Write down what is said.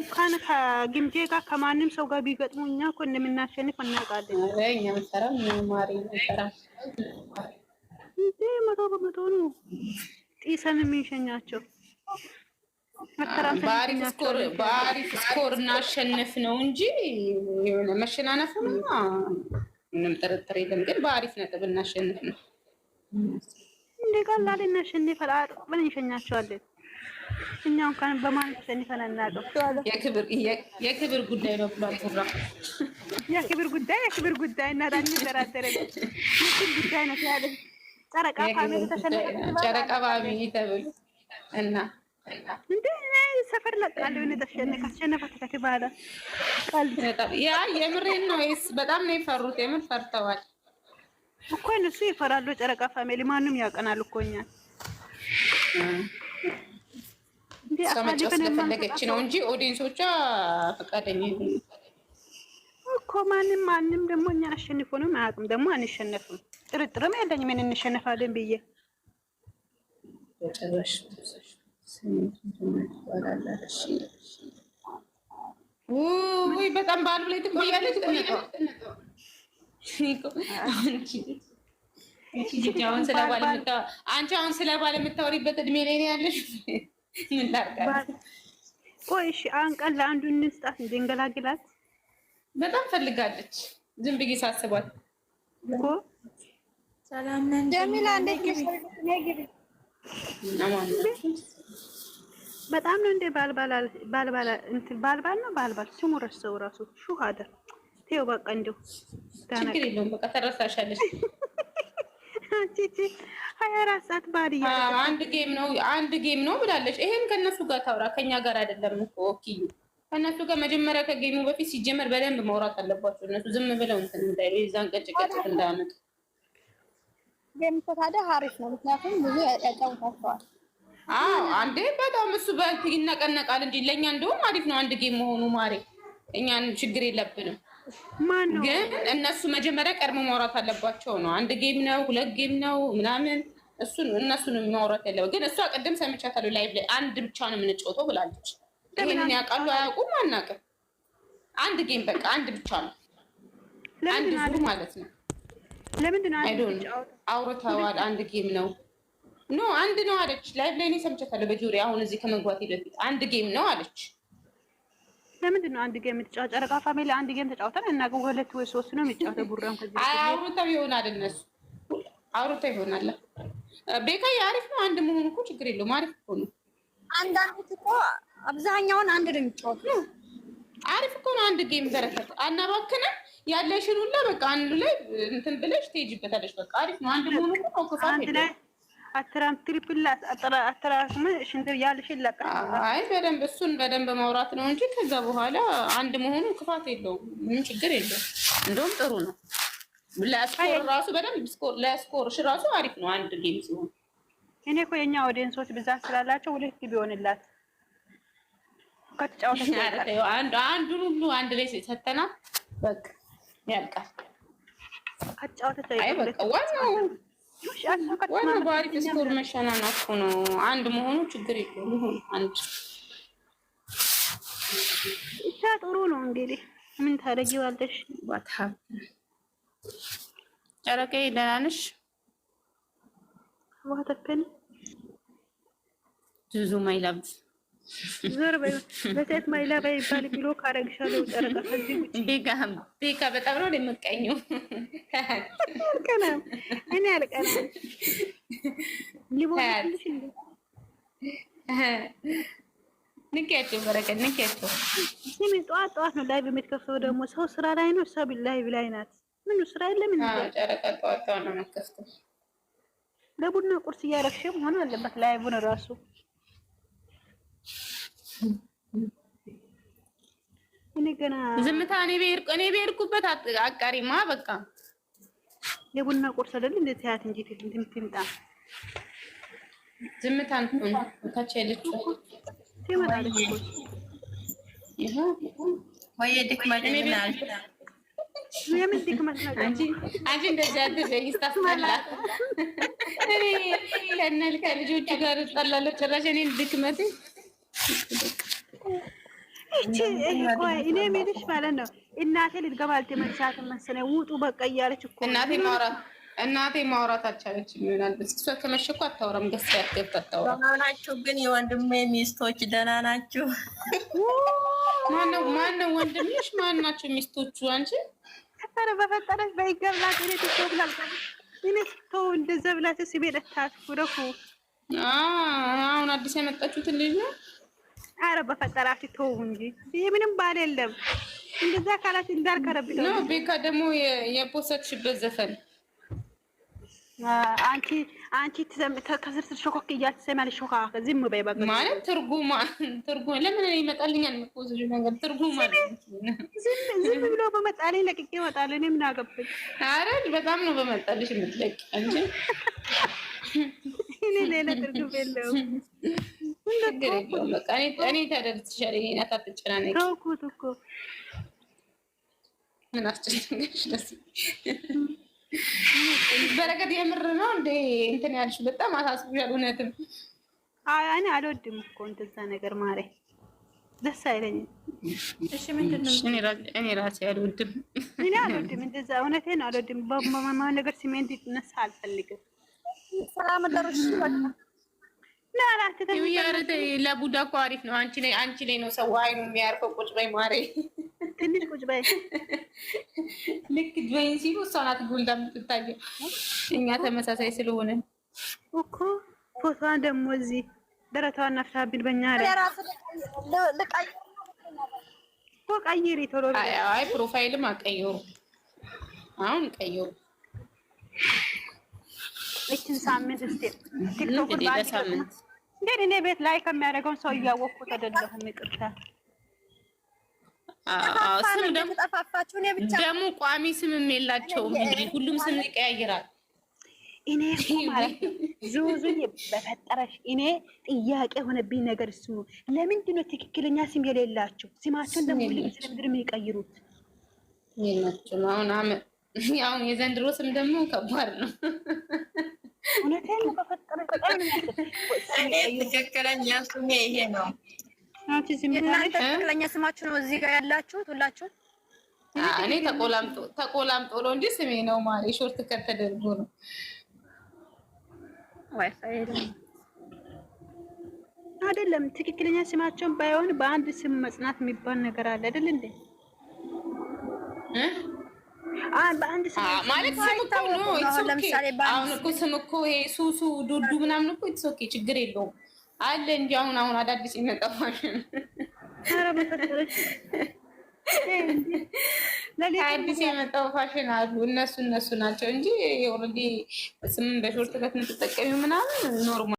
እንኳን ከግምጄ ጋር ከማንም ሰው ጋር ቢገጥሙ እኛ እኮ እንደምናሸንፍ እናውቃለን። እኛ መሰራም ማሪ መሰራ እንዴ 100% ነው ጢሰን የሚሸኛቸው። በአሪፍ ስኮር እናሸንፍ ነው እንጂ የሆነ መሸናነፍ ምንም ጥርጥር የለም። ግን በአሪፍ ነጥብ እናሸንፍ ነው እንዴ ቀላል እናሸንፍ አጥብቀን እንሸኛቸዋለን። እኛ እንኳን በማን ተሸንፈን አናውቅም። የክብር ጉዳይ ነው ብሏል ቡራ። የክብር ጉዳይ እና ዳኒ ተራደረኝ የክብር ጉዳይ ነው ያለ ጨረቃ ፋሚሊ ተሸነፈ። ጨረቃ ፋሚሊ ተብል እና እንዴ ሰፈር ለቃለሁ እኔ ካሸነፈት ከተባለ ቀልድ ያ የምሬን ነው። በጣም ነው የፈሩት። የምር ፈርተዋል እኮ እነሱ ይፈራሉ። ጨረቃ ፋሚሊ ማንም ያቀናል እኮ እኛ እንዴ አሳልፈን ስለፈለገች ነው እንጂ ኦዲየንሶቿ ፈቃደኛ እኮ ማንም ደግሞ እኛ አሸንፎ ነው ማያውቅም። ደግሞ አንሸነፍም ጥርጥርም የለኝም ምን እንሸነፋለን ብዬ በጨረሽ ወይ በጣም ባሉ ላይ ትቆያለች። አንቺ አሁን ስለ ባል የምታወሪበት እድሜ ላይ ነው ያለሽ። ምን ላድርጋት? ቆይ እሺ አንቀን ለአንዱ እንስጣት እንድንገላግላት በጣም ፈልጋለች። ዝም ብዬ ሳስባት እኮ ሰላም ነን ጀሚላ እንዴት ነሽ? በጣም ነው እንደ ባልባል ስሙ ረሰው ራሱ ሹሃደ ተው በቃ እንደው ችግር የለውም። በቃ ተረሳሻለሽ። አንቺ 24 ሰዓት ባዲያ አንድ ጌም ነው ብላለች። ይሄን ከነሱ ጋር ታውራ ከኛ ጋር አይደለም እኮ ኦኪዩ። ከነሱ ጋር መጀመሪያ ከጌሙ በፊት ሲጀመር በደንብ ማውራት አለባቸው። እነሱ ዝም ብለው እንትን እንዳይሉ የዛን ቀጭቀጭ እንዳያመጡ። ጌም እኮ ታዲያ አሪፍ ነው፣ ምክንያቱም ብዙ ያጫውታቸዋል። አንዴ በጣም እሱ ይነቀነቃል እንጂ ለእኛ እንደውም አሪፍ ነው አንድ ጌም መሆኑ ማሬ። እኛን ችግር የለብንም። ግን እነሱ መጀመሪያ ቀድሞ ማውራት አለባቸው ነው። አንድ ጌም ነው 2 ጌም ነው ምናምን እነሱን ማውራት ያለው። ግን እሷ ቅድም ሰምቻታለሁ ላይቭ ላይ አንድ ብቻ ነው የምንጫወተው ብላለች። ይሄንን ያውቃሉ አያውቁም አናውቅም። አንድ ጌም በቃ አንድ ብቻ ነው አንድ ዙር ማለት ነው። ለምንድን ነው አውርተዋል። አንድ ጌም ነው አንድ ነው አለች። ላይቭ ላይ እኔ ሰምቻታለሁ በጆሮዬ አሁን እዚህ ከመግባቴ በፊት አንድ ጌም ነው አለች። ለምንድን ነው አንድ ጌም የምትጫወተው? ጨረቃ ፋሚሊ አንድ ጌም ተጫውተን እና 2 ወይ 3 ነው የሚጫወተው። ቡራም ከዚህ አውርተው ይሆናል እነሱ አውርተው ይሆናል። ቤካዬ አሪፍ ነው አንድ መሆኑ እኮ ችግር የለውም። አሪፍ እኮ ነው። አንዳንዶች እኮ አብዛኛውን አንድ ነው የሚጫወቱት። አሪፍ እኮ ነው አንድ ጌም። በረከት አናባክንም ያለሽን ሁላ በቃ አንዱ ላይ እንትን ብለሽ ትሄጂበታለሽ። በቃ አሪፍ ነው አንድ መሆኑ እኮ ክፋት የለውም። አትራም ትሪፕል አትራም ሽንት ያልሽ ለቃ አይ በደንብ ማውራት ነው እንጂ ከዛ በኋላ አንድ መሆኑ ክፋት የለውም። ምን ችግር የለውም። እንደውም ጥሩ ነው። ለስኮር ራሱ በደንብ ለስኮርሽ ራሱ አሪፍ ነው አንድ ጌም ሲሆን። እኔ እኮ የኛ ኦዲየንሶች ብዛት ስላላቸው 2 ቢሆንላት ከተጫወተች አንዱን ሁሉ አንድ ላይ ሰተና በቃ ያልቃል። ከተጫወተች አይ በቃ ዋናው በአሪፍ ስኮር መሸናናት ነው። አንድ መሆኑ ችግር የለውም። አንድ ብቻ ጥሩ ነው። እንግዲህ ምን ታደርጊዋለሽ? ባታብ ጨረቃዬ ደህና ነሽ? ዋተከን ዙዙ ማይላብ ዞር በሴት ማይላብ ይባል ብሎ ካረግሻለው ጨረቃ ከዚህ ውጪ ቤካ በጣም ነው የምትቀኘው። አልቀናም እኔ አልቀናም። ሊቦልሽ እንዴ ንኪያቸው በረከት ንኪያቸው። ሲሚ ጠዋት ነው ላይቭ የምትከፍተው። ደግሞ ሰው ስራ ላይ ነው፣ ሰው ላይቭ ላይ ናት። ምን ስራ የለም እንዴ? ጨረቃ ጠዋት ነው የምትከፍተው። ለቡና ቁርስ እያረግሽ መሆን አለበት ላይቭን ራሱ። እኔ ገና ዝምታ እኔ ብሄድኩበት አቃሪማ በቃ የቡና ቁርስ አይደል እንዴ? ታያት እንጂ ትምጣ ዝምታን ታቻለች ትመጣለች እኮ ይሄ ወይ ድክመት ይላል። የምን ድክመት ነው? አንቺ እንደዚህ አትበይ ስታስጠላ። እኔ ከልጆቹ ጋር እጣላለሁ ጭራሽ እኔን ድክመት እኔ የምልሽ ማለት ነው እናቴ ልትገባ አልተመቻትም መሰለኝ። ውጡ በቃ እያለች እኮ እናቴ ማውራት አልቻለችም ይሆናል። እሷ ከመሸ እኮ አታወራም። ገስ ያትገባታው ደህና ናችሁ? ግን የወንድሜ ሚስቶች ደህና ናችሁ? ማነው ወንድምሽ? ማን ናቸው ሚስቶቹ? አንቺ ኧረ በፈጠረሽ በይገብላት እኔ ትሾክላል እኔ ተው እንደዛ ብላት ሲቤት ታስኩረኩ አሁን አዲስ የመጣችሁትን ልጅ ነው። ኧረ በፈጠራችሁ ተው እንጂ ይሄ ምንም ባል የለም። እንደዛ ካላት እንዳልከረብት ነው። ቤካ ደግሞ የፖሰትሽበት ዘፈን አንቺ ከስር ሾኮክ እያልሽ ትሰማለሽ። ሾካ ዝም በይ በቃ ማለት ትርጉም ለምን ይመጣልኛል? የምትፖዝሽ ነገር ትርጉም ማለት ዝም ብሎ በመጣልኝ ለቅቄ እወጣለሁ። እኔ ምን አገባኝ? ኧረ በጣም ነው በመጣልሽ የምትለቂ እንጂ እኔ ሌላ ትርጉም የለውም። ችግር የለውም። በቃ እኔ ታደርግልሻለሁ። እኔ አታጨናነቂ። ተውኩት እኮ ምን አስጨነቀሽ? ደስ በረከት የምር ነው እንዴ እንትን ያልሽው? በጣም አሳስቦሻል። እውነትም እኔ አልወድም እኮ እንደዛ ነገር ማሬ፣ ደስ አይለኝም። እሺ ምንድን ነው? እኔ ራሴ አልወድም እንደዛ። እውነቴን አልወድም። በማማ ነገር ስሜት እንዲነሳ አልፈልግም። ሰላም ደርሽ ለቡዳ እኮ አሪፍ ነው። አንቺ ላይ ነው ሰው አይኑ የሚያርፈው። ቁጭ በይ ማሬ፣ ትንሽ ቁጭ በይ። ልክ ጆይን ሲሉ እሷ ናት ጎልዳ የምትታየው። እኛ ተመሳሳይ ስለሆነ እኮ ፎቶዋን ደግሞ እዚህ ደረቷን ነፍታብን በእኛ ቀይሪ ቶሎ። አይ ፕሮፋይልም አቀየሩ። አሁን ቀየሩ። እችን ሳምንት እስቲ ቲክቶክ ሳምንት እንዴት እኔ ቤት ላይ ከሚያደርገውን ሰው እያወቅኩት አይደለሁም። ይቅርታ። ስም ደግሞ ቋሚ ስምም የላቸውም። እንግዲህ ሁሉም ስም ይቀያይራል። እኔ እኮ ማለት ነው ዙዙዬ በፈጠረሽ እኔ ጥያቄ የሆነብኝ ነገር እሱ ነው። ለምንድን ነው ትክክለኛ ስም የሌላቸው? ስማቸውን ደግሞ ሁሉ ስለምንድን ነው የሚቀይሩት? የላቸውም። አሁን የዘንድሮ ስም ደግሞ ከባድ ነው። እውነቴን ነው። በፈጠረሽ በጣም ነው ትክክለኛ ስሜ ይሄ ነው። ትክክለኛ ስማችሁ ነው እዚህ ጋር ያላችሁት ሁላችሁ? እኔ ተቆላምጦ ነው እንጂ ስሜ ነው ማሪ። ሾርት ከት ተደርጎ ነው። አይደለም ትክክለኛ ስማቸውን ባይሆን በአንድ ስም መጽናት የሚባል ነገር አለ አይደል እንዴ? በአንድ ስም ማለት ስም እኮ ነው። አሁን እኮ ስም እኮ ሱሱ ዱዱ ምናምን እኮ ኦኬ ችግር የለውም አለ እንጂ አሁን አዳዲስ የመጣው ፋሽን አዲስ የመጣው ፋሽን አሉ። እነሱ ናቸው እንጂ ኦልሬዲ ስም በሾርት ከት የምትጠቀሚው ምናምን ኖርማል